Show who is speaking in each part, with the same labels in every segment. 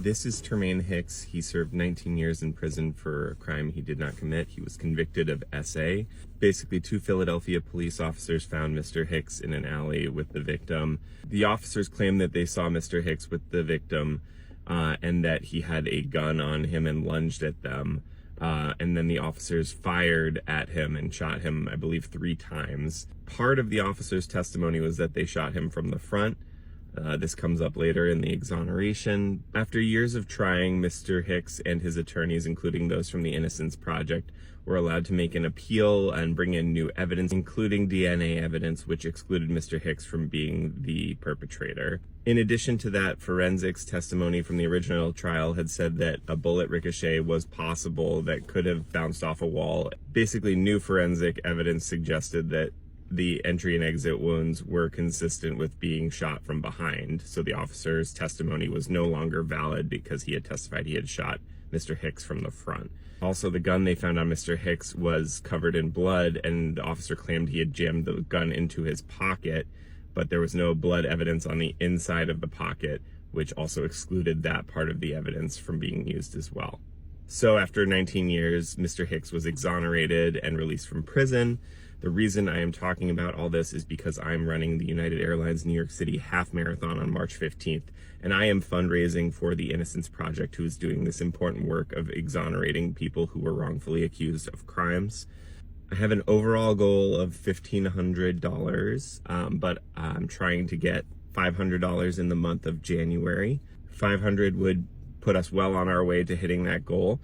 Speaker 1: This is Termaine Hicks. He served 19 years in prison for a crime he did not commit. He was convicted of SA. Basically, two Philadelphia police officers found Mr. Hicks in an alley with the victim. The officers claimed that they saw Mr. Hicks with the victim and that he had a gun on him and lunged at them. And then the officers fired at him and shot him, I believe, 3 times. Part of the officer's testimony was that they shot him from the front. This comes up later in the exoneration. After years of trying, Mr. Hicks and his attorneys, including those from the Innocence Project, were allowed to make an appeal and bring in new evidence, including DNA evidence, which excluded Mr. Hicks from being the perpetrator. In addition to that, forensics testimony from the original trial had said that a bullet ricochet was possible that could have bounced off a wall. Basically, new forensic evidence suggested that the entry and exit wounds were consistent with being shot from behind. So the officer's testimony was no longer valid because he had testified he had shot Mr. Hicks from the front. Also, the gun they found on Mr. Hicks was covered in blood, and the officer claimed he had jammed the gun into his pocket, but there was no blood evidence on the inside of the pocket, which also excluded that part of the evidence from being used as well. So after 19 years, Mr. Hicks was exonerated and released from prison. The reason I am talking about all this is because I'm running the United Airlines New York City Half Marathon on March 15th, and I am fundraising for the Innocence Project, who is doing this important work of exonerating people who were wrongfully accused of crimes. I have an overall goal of $1,500, but I'm trying to get $500 in the month of January. $500 would put us well on our way to hitting that goal.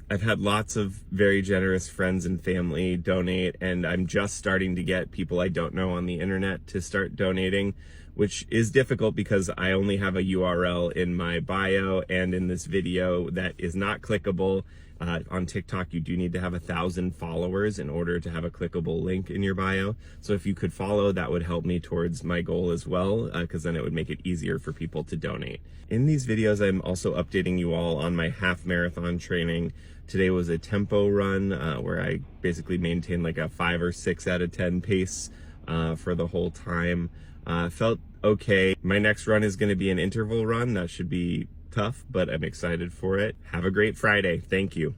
Speaker 1: I've had lots of very generous friends and family donate, and I'm just starting to get people I don't know on the internet to start donating, which is difficult because I only have a URL in my bio and in this video that is not clickable. On TikTok, you do need to have 1,000 followers in order to have a clickable link in your bio. So if you could follow, that would help me towards my goal as well, because then it would make it easier for people to donate. In these videos, I'm also updating you all on my half marathon training. Today was a tempo run where I basically maintained like a 5 or 6 out of 10 pace for the whole time. Felt okay. My next run is going to be an interval run. That should be tough, but I'm excited for it. Have a great Friday. Thank you.